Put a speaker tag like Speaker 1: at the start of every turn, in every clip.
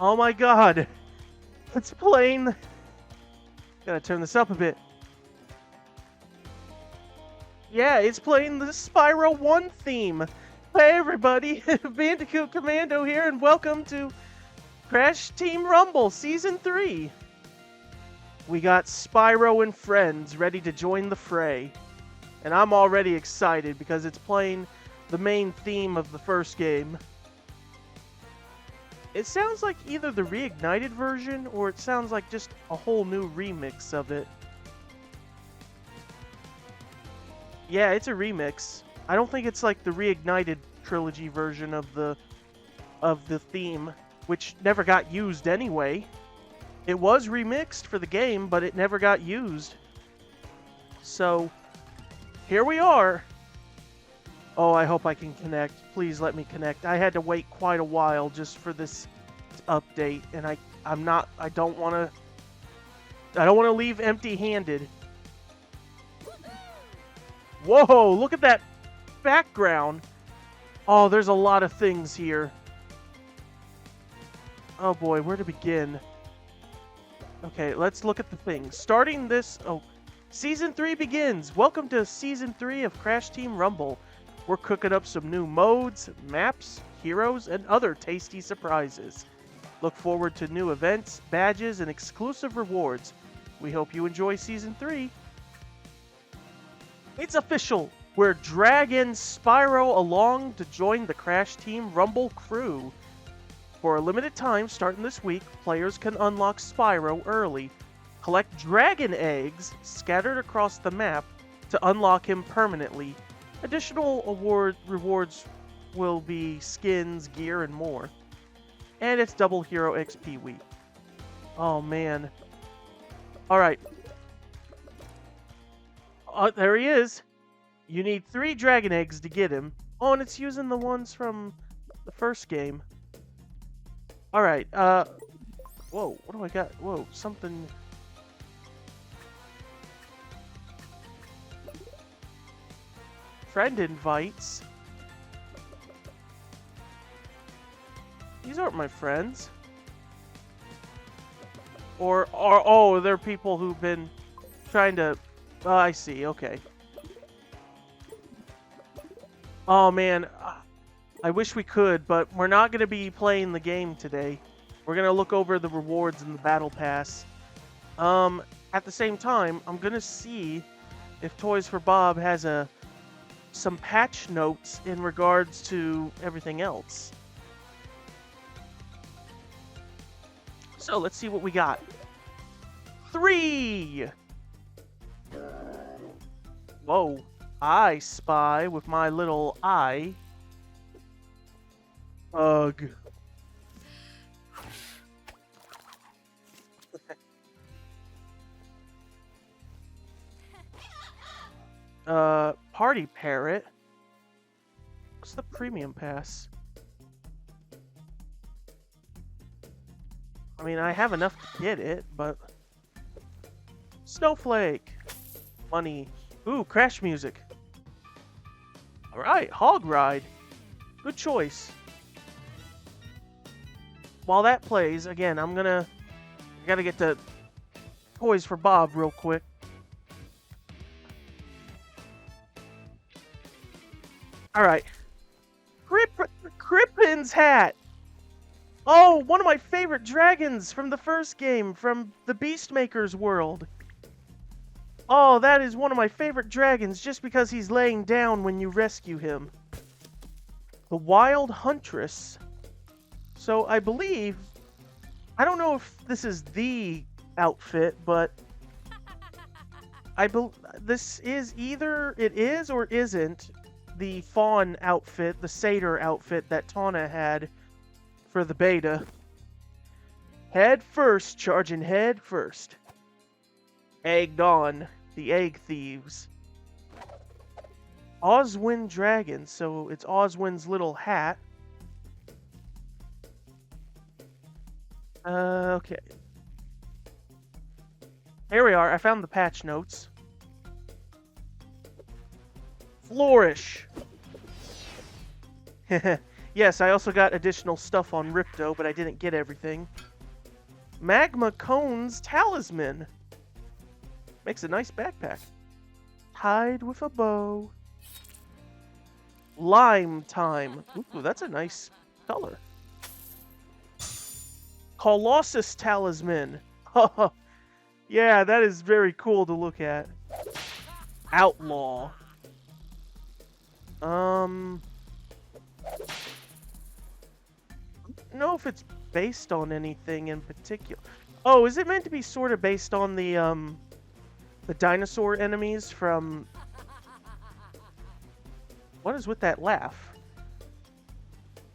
Speaker 1: Oh my god! It's playing. Gotta turn this up a bit. Yeah, it's playing the Spyro 1 theme. Hey everybody, Bandicoot Commando here, and welcome to Crash Team Rumble Season 3. We got Spyro and friends ready to join the fray. And I'm already excited because it's playing the main theme of the first game. It sounds like either the reignited version or it sounds like just a whole new remix of it. Yeah, it's a remix. I don't think it's like the reignited trilogy version of the theme, which never got used anyway. It was remixed for the game, but it never got used. So, here we are. Oh, I hope I can connect. Please let me connect. I had to wait quite a while just for this update, and I don't want to leave empty-handed. Whoa, look at that background. Oh, there's a lot of things here. Oh boy, where to begin? Okay, let's look at the things. Starting this... Oh, Season 3 begins! Welcome to Season 3 of Crash Team Rumble. We're cooking up some new modes, maps, heroes, and other tasty surprises. Look forward to new events, badges, and exclusive rewards. We hope you enjoy Season 3. It's official! We're dragging Spyro along to join the Crash Team Rumble crew. For a limited time, starting this week, players can unlock Spyro early. Collect dragon eggs scattered across the map to unlock him permanently. Additional rewards will be skins, gear, and more. And it's double Hero XP week. Oh man. Alright. There he is. You need 3 dragon eggs to get him. Oh, and it's using the ones from the first game. Alright, whoa, what do I got? Whoa, something... Friend invites. These aren't my friends. Or oh, they're people who've been trying to... Oh, I see, okay. Oh man, I wish we could, but we're not going to be playing the game today. We're going to look over the rewards in the Battle Pass. At the same time, I'm going to see if Toys for Bob has some patch notes in regards to everything else. So let's see what we got. 3! Whoa. I spy with my little eye. Ugh. Party Parrot. What's the premium pass? I mean, I have enough to get it, but... Snowflake! Money. Ooh, Crash music. Alright, Hog Ride. Good choice. While that plays, again, I gotta get to Toys for Bob real quick. Alright. Crippin's hat! Oh, one of my favorite dragons from the first game, from the Beastmaker's world. Oh, that is one of my favorite dragons just because he's laying down when you rescue him. The Wild Huntress. So I believe... I don't know if this is the outfit, but... this is either... It is or isn't the Fawn outfit, the Satyr outfit that Tawna had for the beta. Head first, charging head first. Egged on. The Egg Thieves. Oswin Dragon, so it's Oswin's little hat. Okay. Here we are, I found the patch notes. Flourish! Yes, I also got additional stuff on Ripto, but I didn't get everything. Magma Cone's Talisman. Makes a nice backpack. Tied with a bow. Lime Time. Ooh, that's a nice color. Colossus Talisman. Yeah, that is very cool to look at. Outlaw. I don't know if it's based on anything in particular. Oh, is it meant to be sort of based on the dinosaur enemies from... What is with that laugh?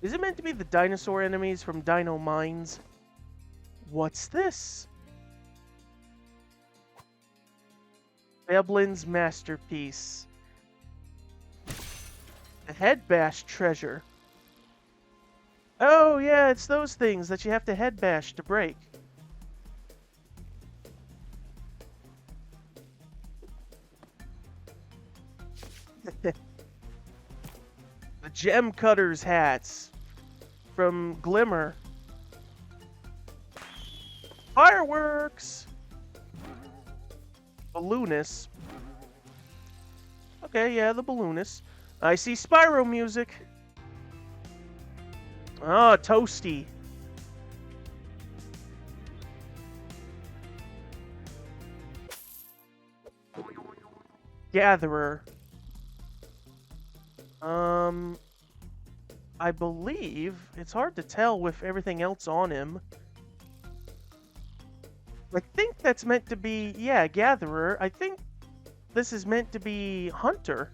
Speaker 1: Is it meant to be the dinosaur enemies from Dino Mines? What's this? Veblin's masterpiece. A head bash treasure. Oh yeah, it's those things that you have to head bash to break. The Gem Cutters hats from Glimmer. Fireworks! Balloonist. Okay, yeah, the Balloonist. I see Spyro music. Ah, Toasty. Gatherer. I believe it's hard to tell with everything else on him. I think that's meant to be, yeah, Gatherer. I think this is meant to be Hunter.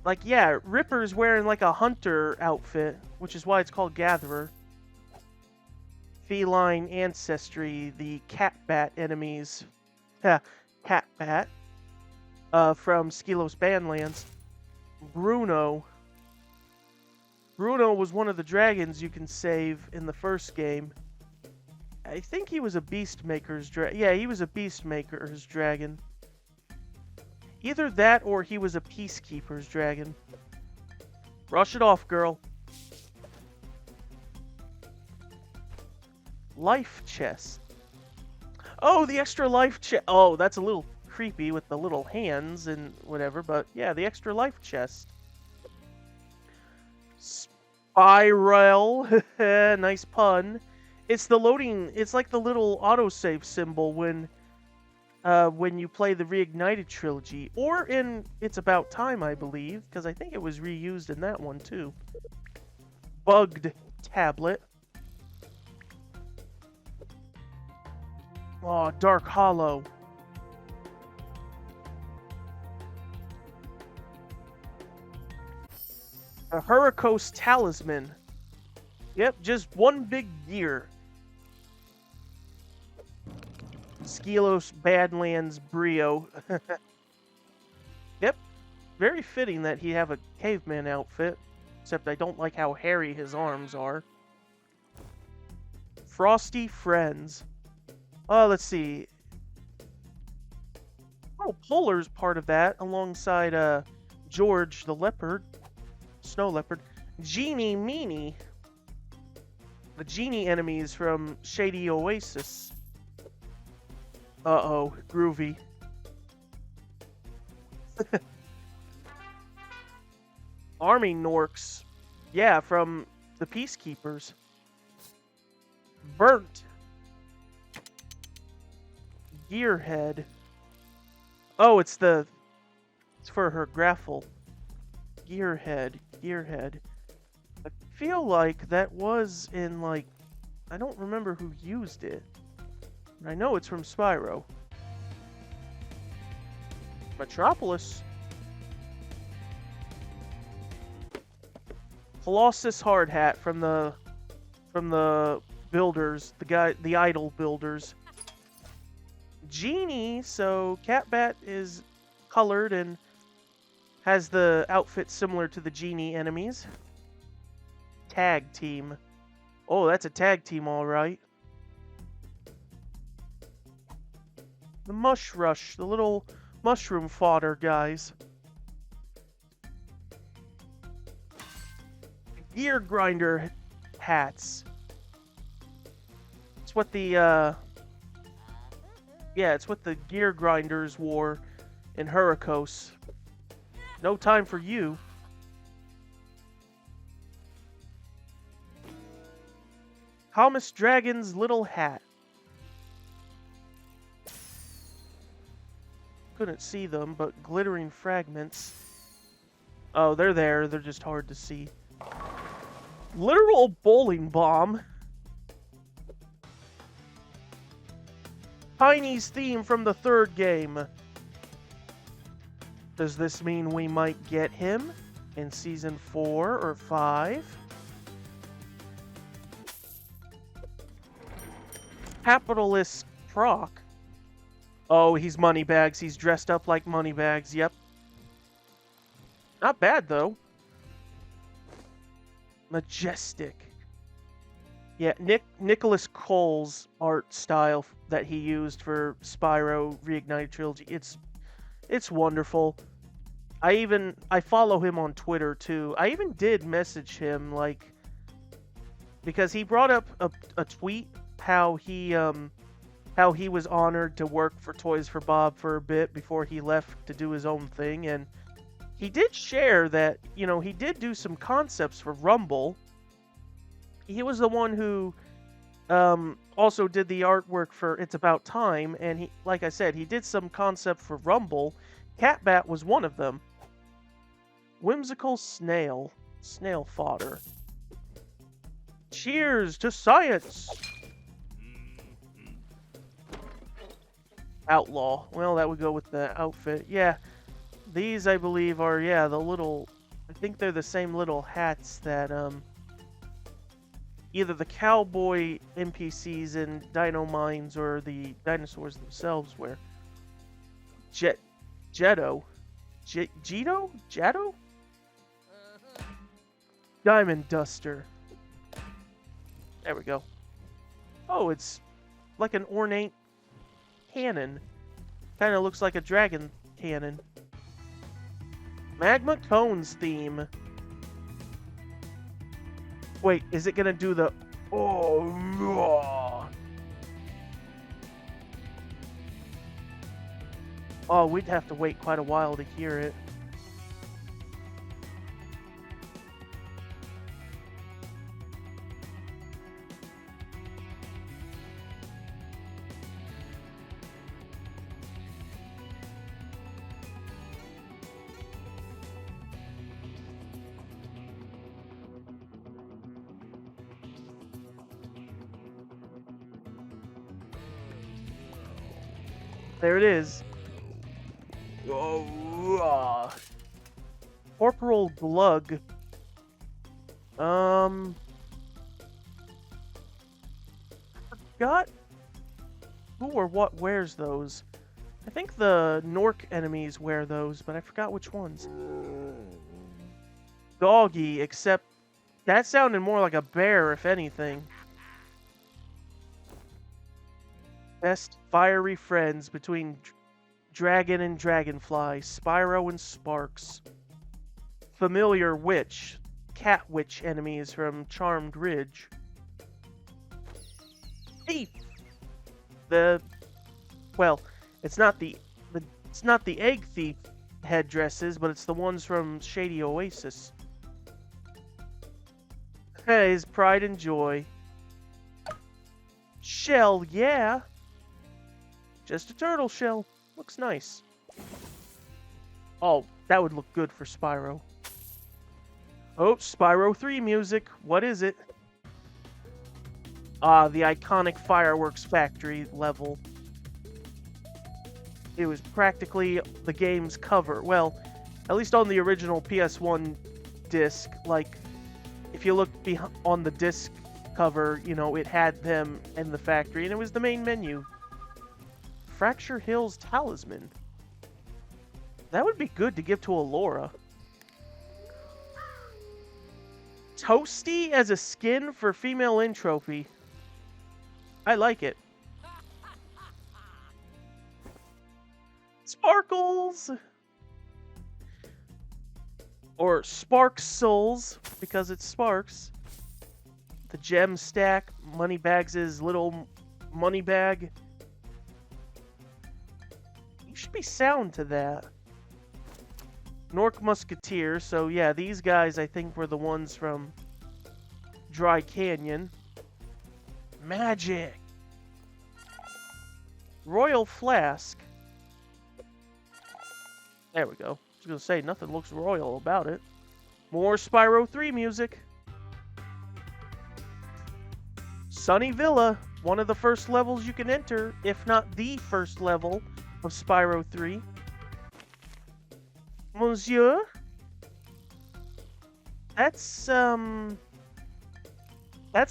Speaker 1: Like, yeah, Ripper's wearing like a hunter outfit, which is why it's called Gatherer. Feline ancestry, the Catbat enemies. Yeah, Catbat. From Skelos Bandlands. Bruno. Bruno was one of the dragons you can save in the first game. I think he was a Beastmaker's dragon. Yeah, he was a Beastmaker's dragon. Either that or he was a Peacekeeper's dragon. Brush it off, girl. Life chest. Oh, the extra life chest. Oh, that's a little creepy with the little hands and whatever, but yeah, the extra life chest. Spiral. Nice pun. It's the loading, it's like the little autosave symbol when you play the Reignited trilogy, or in It's About Time, I believe, because I think it was reused in that one too. Bugged tablet. Oh, Dark Hollow. A Hurricos Talisman. Yep, just one big gear. Skelos Badlands Brio. Yep, very fitting that he have a caveman outfit, except I don't like how hairy his arms are. Frosty Friends. Oh, let's see. Oh, Polar's part of that, alongside George the Leopard. Snow Leopard. Genie Meanie. The genie enemies from Shady Oasis. Uh-oh, groovy. Army Norks. Yeah, from the Peacekeepers. Burnt. Gearhead. Oh, it's for her grapple. Gearhead. I feel like that was in, like, I don't remember who used it. I know it's from Spyro. Metropolis. Colossus Hard Hat from the builders, the idol builders. Genie, so Catbat is colored and has the outfit similar to the Genie enemies. Tag team. Oh, that's a tag team, all right. The Mush Rush, the little mushroom fodder guys. gear grinder hats. It's what the yeah, it's what the gear grinders wore in Hurricos. No time for you. Thomas Dragon's little hat. Couldn't see them, but glittering fragments. Oh, they're there. They're just hard to see. Literal bowling bomb. Tiny's theme from the third game. Does this mean we might get him in Season 4 or 5? Capitalist Proc. Oh, he's Moneybags. He's dressed up like Moneybags. Yep. Not bad, though. Majestic. Yeah, Nicholas Cole's art style that he used for Spyro Reignited Trilogy. It's wonderful. I follow him on Twitter too. I even did message him like because he brought up a tweet how he was honored to work for Toys for Bob for a bit before he left to do his own thing, and he did share that, you know, he did do some concepts for Rumble. He was the one who also did the artwork for It's About Time, and he, like I said, he did some concept for Rumble. Catbat was one of them. Whimsical snail. Snail fodder. Cheers to science! Outlaw. Well, that would go with the outfit. Yeah. These, I believe, are, yeah, the little... I think they're the same little hats that, either the cowboy NPCs in Dino Mines or the dinosaurs themselves wear. Jetto? Jito? Jatto? Diamond Duster. There we go. Oh, it's like an ornate cannon. Kind of looks like a dragon cannon. Magma Cone's theme. Wait, is it gonna do the... Oh, oh, we'd have to wait quite a while to hear it. There it is. Corporal Glug. Forgot who or what wears those. I think the Nork enemies wear those, but I forgot which ones. Doggy, except that sounded more like a bear, if anything. Best fiery friends between Dragon and Dragonfly, Spyro and Sparks. Familiar witch, cat witch enemies from Charmed Ridge. Thief. Well, it's not the egg thief headdresses, but it's the ones from Shady Oasis. Hey, his pride and joy. Shell, yeah. Just a turtle shell. Looks nice. Oh, that would look good for Spyro. Oh, Spyro 3 music. What is it? Ah, the iconic Fireworks Factory level. It was practically the game's cover. Well, at least on the original PS1 disc. Like, if you look on the disc cover, you know, it had them in the factory, and it was the main menu. Fracture Hill's Talisman. That would be good to give to Alora. Toasty as a skin for female Entropy. I like it. Sparkles! Or Sparks Souls, because it sparks. The gem stack, Moneybags' little money bag. You should be sound to that. Nork Musketeer, so yeah, these guys I think were the ones from Dry Canyon. Magic! Royal Flask. There we go. I was gonna say, nothing looks royal about it. More Spyro 3 music. Sunny Villa, one of the first levels you can enter, if not the first level of Spyro 3. Monsieur? That's the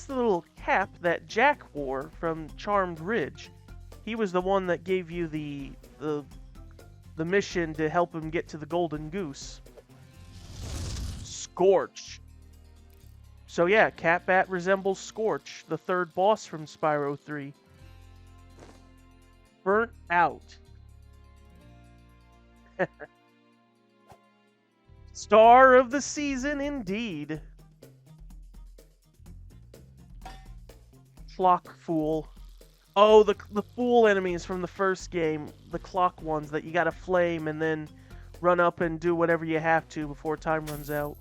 Speaker 1: little cap that Jack wore from Charmed Ridge. He was the one that gave you the mission to help him get to the Golden Goose. Scorch. So yeah, Catbat resembles Scorch, the third boss from Spyro 3. Burnt Out. Star of the season indeed. Clock Fool. Oh, the fool enemies from the first game, the clock ones that you gotta flame and then run up and do whatever you have to before time runs out.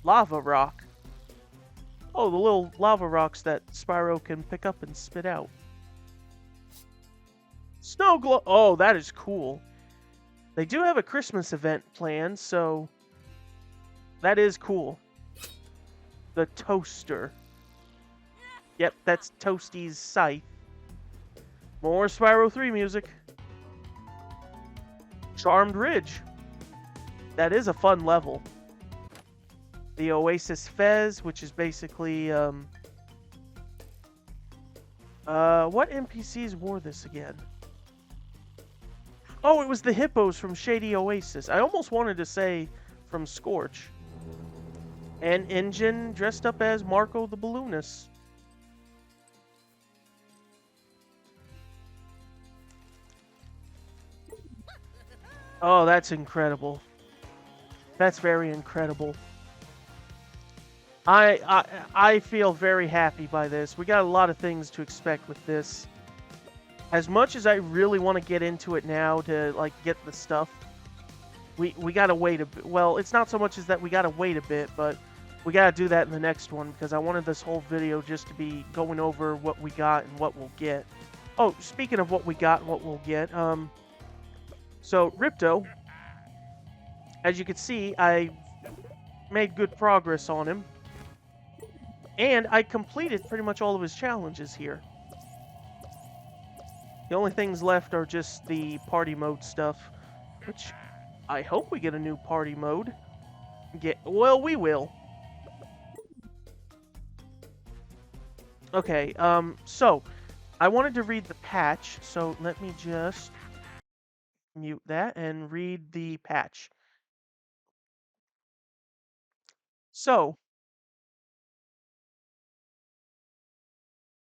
Speaker 1: Lava Rock. Oh, the little lava rocks that Spyro can pick up and spit out. Snow Globe. Oh, that is cool. They do have a Christmas event planned, so that is cool. The Toaster. Yep, that's Toasty's scythe. More Spyro 3 music. Charmed Ridge. That is a fun level. The Oasis Fez, which is basically, what NPCs wore this again? Oh, it was the hippos from Shady Oasis. I almost wanted to say from Scorch. And Engine dressed up as Marco the Balloonist. Oh, that's incredible. That's very incredible. I feel very happy by this. We got a lot of things to expect with this. As much as I really want to get into it now to like get the stuff, we gotta wait a bit. Well, it's not so much as that we gotta wait a bit, but we gotta do that in the next one because I wanted this whole video just to be going over what we got and what we'll get. Oh, speaking of what we got and what we'll get, so Ripto, as you can see, I made good progress on him. And I completed pretty much all of his challenges here. The only things left are just the party mode stuff, which I hope we get a new party mode. Well, we will. Okay, so I wanted to read the patch, so let me just mute that and read the patch. So,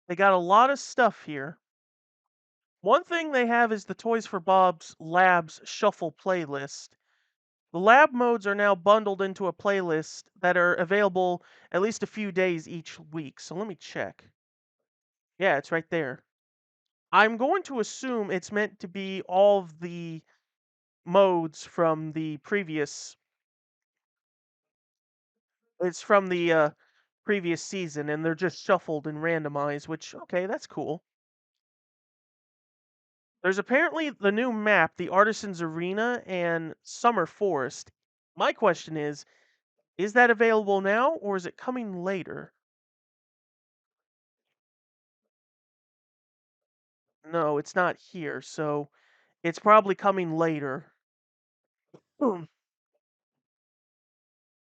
Speaker 1: they got a lot of stuff here. One thing they have is the Toys for Bob's Labs Shuffle playlist. The lab modes are now bundled into a playlist that are available at least a few days each week. So let me check. Yeah, it's right there. I'm going to assume it's meant to be all of the modes from the previous. It's from the previous season, and they're just shuffled and randomized, which, okay, that's cool. There's apparently the new map, the Artisan's Arena and Summer Forest. My question is that available now, or is it coming later? No, it's not here, so it's probably coming later.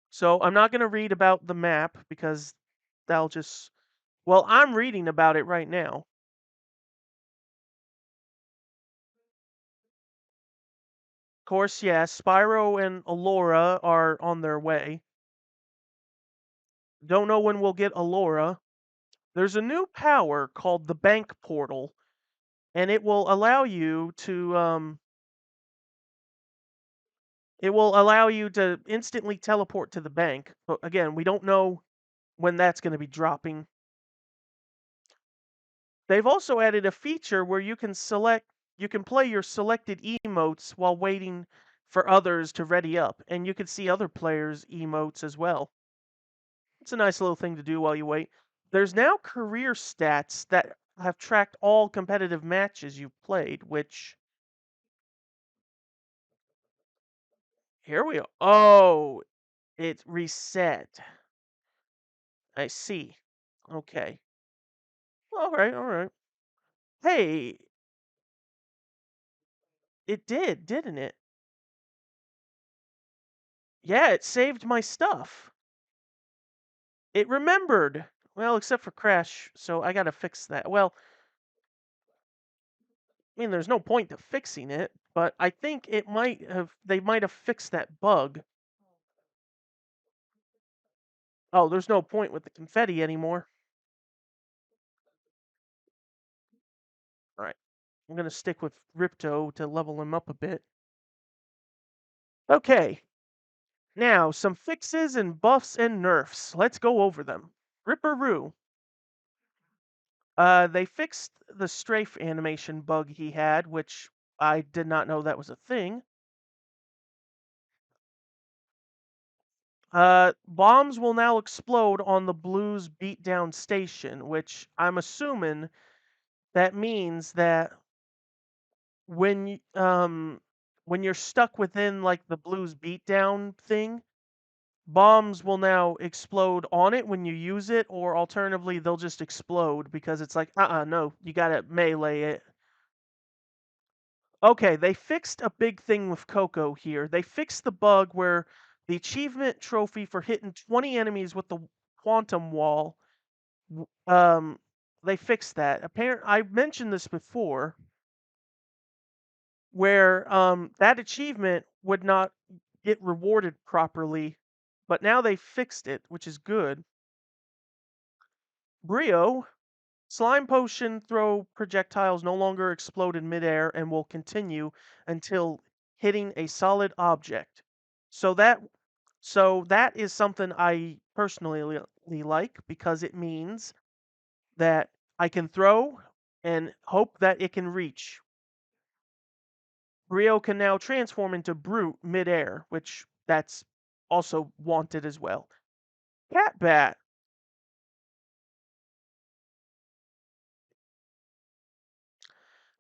Speaker 1: So I'm not going to read about the map because that'll just. Well, I'm reading about it right now. Of course, yes, Spyro and Alora are on their way. Don't know when we'll get Alora. There's a new power called the Bank Portal, and it will allow you to It will allow you to instantly teleport to the bank. But again, we don't know when that's going to be dropping. They've also added a feature where you can play your selected emotes while waiting for others to ready up, and you can see other players' emotes as well. It's a nice little thing to do while you wait. There's now career stats that have tracked all competitive matches you've played, which here we are. Oh, it reset. I see. Okay. All right, all right. Hey, it did, didn't it? Yeah, it saved my stuff. It remembered. Well, except for Crash, so I gotta fix that. Well, I mean, there's no point to fixing it, but I think they might have fixed that bug. Oh, there's no point with the confetti anymore. All right, I'm gonna stick with Ripto to level him up a bit. Okay, now some fixes and buffs and nerfs. Let's go over them. Ripperoo. They fixed the strafe animation bug he had, which I did not know that was a thing. Bombs will now explode on the Blues beatdown station, which I'm assuming that means that when you're stuck within like the Blues beatdown thing, bombs will now explode on it when you use it, or alternatively they'll just explode because it's like, no, you gotta melee it. Okay, they fixed a big thing with Coco here. They fixed the bug where the achievement trophy for hitting 20 enemies with the quantum wall, w- um, they fixed that. I mentioned this before, where that achievement would not get rewarded properly, but now they fixed it, which is good. Brio, slime potion throw projectiles no longer explode in midair and will continue until hitting a solid object. So that is something I personally like because it means that I can throw and hope that it can reach. Brio can now transform into Brute midair, which that's also wanted as well. Catbat.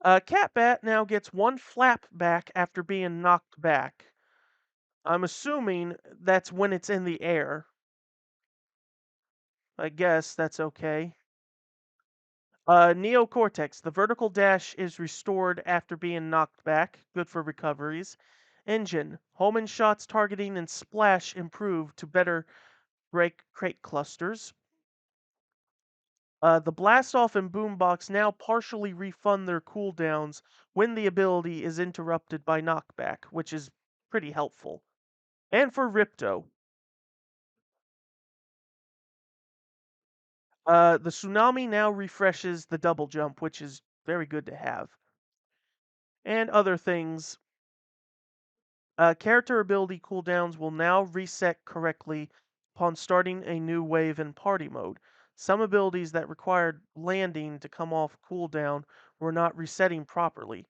Speaker 1: Catbat now gets one flap back after being knocked back. I'm assuming that's when it's in the air. I guess that's okay. Neocortex. The vertical dash is restored after being knocked back. Good for recoveries. Engine. Holman shots targeting and splash improved to better break crate clusters. The blast off and boombox now partially refund their cooldowns when the ability is interrupted by knockback, which is pretty helpful. And for Ripto, the tsunami now refreshes the double jump, which is very good to have. And other things. Character ability cooldowns will now reset correctly upon starting a new wave in party mode. Some abilities that required landing to come off cooldown were not resetting properly.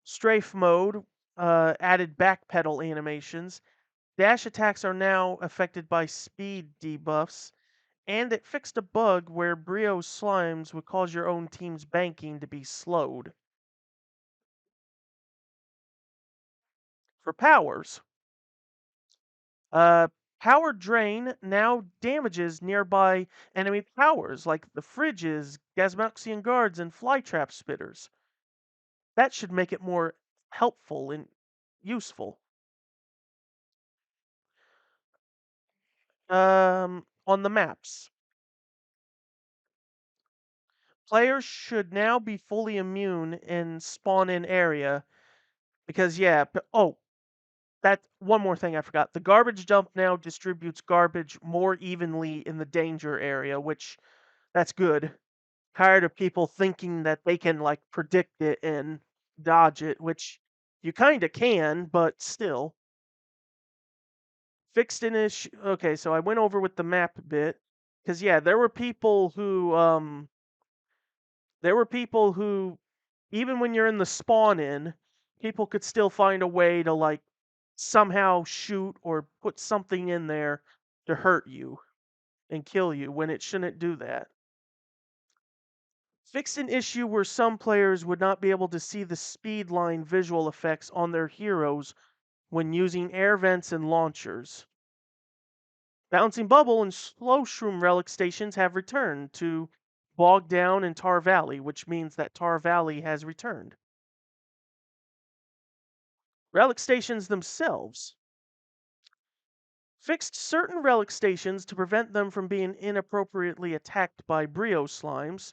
Speaker 1: Strafe mode added backpedal animations. Dash attacks are now affected by speed debuffs, and it fixed a bug where Brio slimes would cause your own team's banking to be slowed. For powers, uh, power drain now damages nearby enemy powers like the fridges, Gasmoxian guards, and flytrap spitters. That should make it more helpful and useful. On the maps, players should now be fully immune in spawn-in area because that one more thing I forgot. The garbage dump now distributes garbage more evenly in the danger area, which that's good. Tired of people thinking that they can like predict it and dodge it, which you kind of can, but still. Fixed an issue. Okay, so I went over with the map bit because yeah, there were people who even when you're in the spawn in, people could still find a way to like somehow shoot or put something in there to hurt you and kill you when it shouldn't do that. Fixed an issue where some players would not be able to see the speed line visual effects on their heroes when using air vents and launchers. Bouncing Bubble and Slow Shroom relic stations have returned to Bog Down and Tar Valley, which means that Tar Valley has returned. Relic stations themselves fixed certain relic stations to prevent them from being inappropriately attacked by Brio slimes.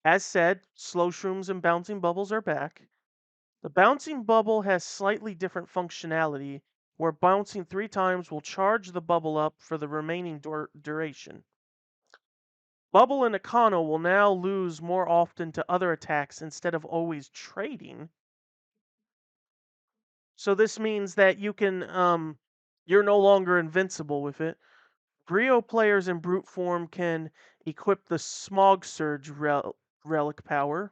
Speaker 1: As said, Slow Shrooms and Bouncing Bubbles are back. The Bouncing Bubble has slightly different functionality, where bouncing 3 times will charge the bubble up for the remaining duration. Bubble and Akano will now lose more often to other attacks instead of always trading. So this means that you're no longer invincible with it. Brio players in brute form can equip the Smog Surge relic power,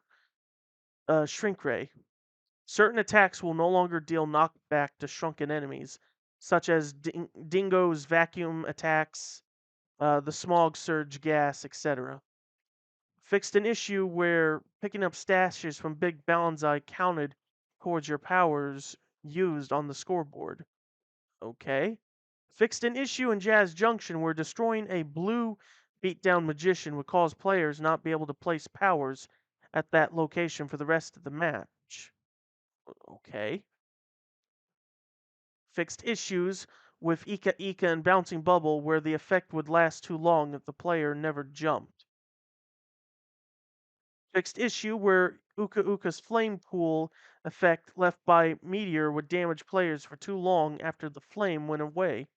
Speaker 1: Shrink Ray. Certain attacks will no longer deal knockback to shrunken enemies, such as Dingo's vacuum attacks, the Smog Surge gas, etc. Fixed an issue where picking up stashes from Big Banzai counted towards your powers used on the scoreboard. Okay. Fixed an issue in Jazz Junction where destroying a blue beatdown magician would cause players not be able to place powers at that location for the rest of the match. Okay. Fixed issues with Ika Ika and Bouncing Bubble where the effect would last too long if the player never jumped. Fixed issue where Uka Uka's flame pool effect left by Meteor would damage players for too long after the flame went away.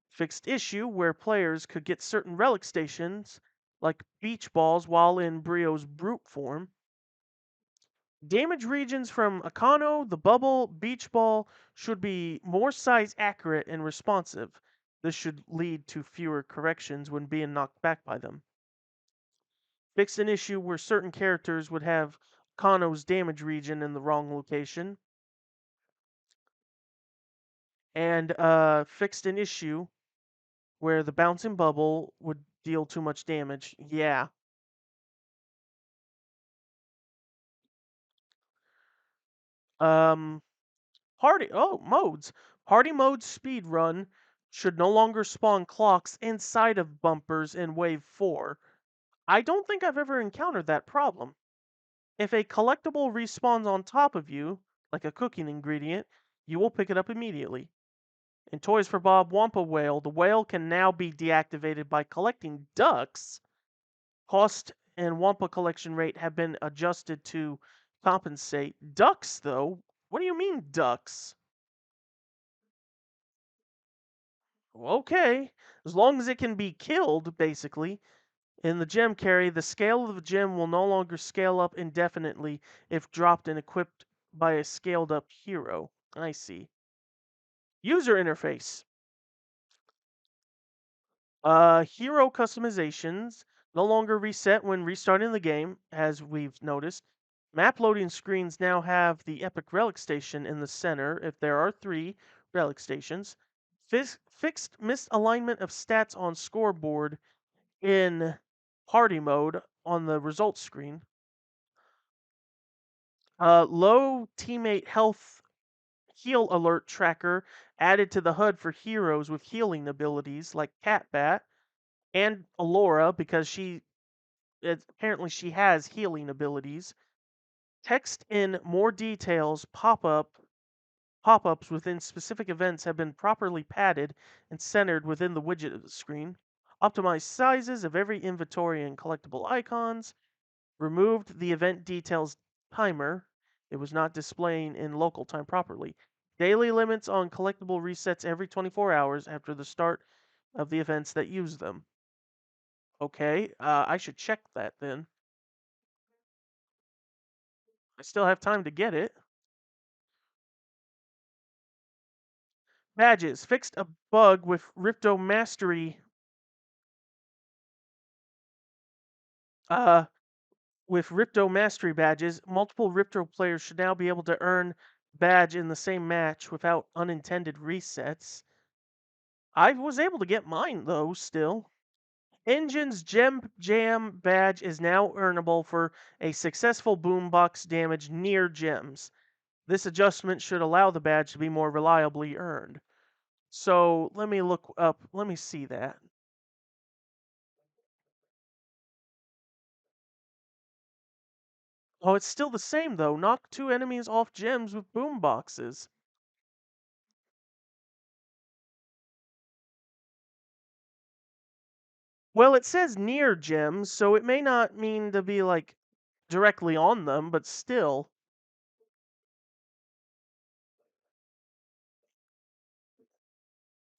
Speaker 1: Fixed issue where players could get certain relic stations, like beach balls, while in Brio's brute form. Damage regions from Akano, the bubble, beach ball should be more size accurate and responsive. This should lead to fewer corrections when being knocked back by them. Fix an issue where certain characters would have Kano's damage region in the wrong location. And fixed an issue where the bouncing bubble would deal too much damage. Yeah. Um modes. Party mode speed run should no longer spawn clocks inside of bumpers in wave 4. I don't think I've ever encountered that problem. If a collectible respawns on top of you, like a cooking ingredient, you will pick it up immediately. In Toys for Bob Wampa Whale, the whale can now be deactivated by collecting ducks. Cost and Wampa collection rate have been adjusted to compensate. Ducks, though? What do you mean, ducks? Okay. As long as it can be killed, basically. In the gem carry, the scale of the gem will no longer scale up indefinitely if dropped and equipped by a scaled up hero. I see. User interface. Hero customizations no longer reset when restarting the game, as we've noticed. Map loading screens now have the Epic Relic Station in the center if there are 3 relic stations. Fixed misalignment of stats on scoreboard in party mode on the results screen. Low teammate health heal alert tracker added to the HUD for heroes with healing abilities like Catbat and Alora because apparently she has healing abilities. Text in more details pop-ups within specific events have been properly padded and centered within the widget of the screen. Optimized sizes of every inventory and collectible icons. Removed the event details timer. It was not displaying in local time properly. Daily limits on collectible resets every 24 hours after the start of the events that use them. Okay, I should check that then. I still have time to get it. Badges. Fixed a bug with Ripto Mastery. Uh, with Ripto Mastery badges, multiple Ripto players should now be able to earn badge in the same match without unintended resets. I was able to get mine though, still. Engine's Gem Jam badge is now earnable for a successful boombox damage near gems. This adjustment should allow the badge to be more reliably earned. So let me let me see that. Oh, it's still the same though. Knock 2 enemies off gems with boomboxes. Well, it says near gems, so it may not mean to be like directly on them, but still.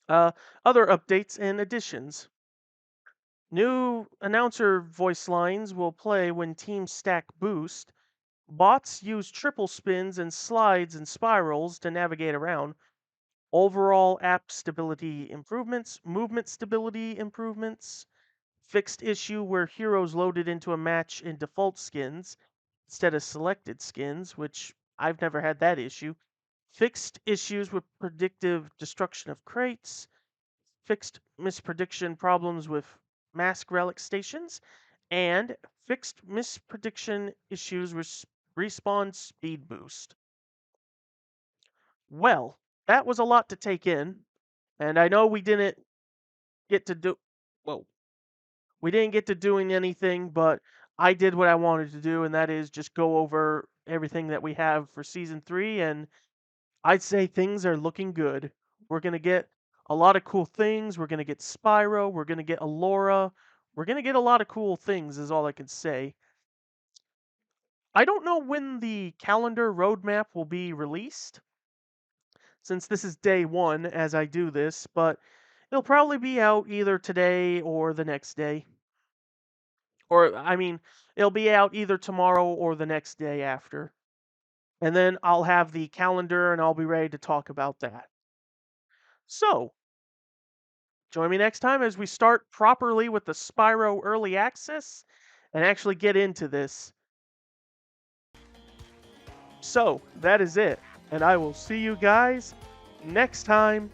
Speaker 1: Uh, Other updates and additions. New announcer voice lines will play when teams stack boost. Bots use triple spins and slides and spirals to navigate around. Overall app stability improvements, movement stability improvements, fixed issue where heroes loaded into a match in default skins instead of selected skins, which I've never had that issue. Fixed issues with predictive destruction of crates, fixed misprediction problems with mask relic stations, and fixed misprediction issues with respawn speed boost. Well, that was a lot to take in, and I know we didn't get to do well, we didn't get to doing anything, but I did what I wanted to do, and that is just go over everything that we have for season 3, and I'd say things are looking good. We're going to get a lot of cool things. We're going to get Spyro, we're going to get Alora. We're going to get a lot of cool things is all I can say. I don't know when the calendar roadmap will be released, since this is day 1 as I do this, but it'll probably be out either today or the next day. Or, I mean, it'll be out either tomorrow or the next day after. And then I'll have the calendar and I'll be ready to talk about that. So, join me next time as we start properly with the Spyro Early Access and actually get into this. So, that is it. And I will see you guys next time.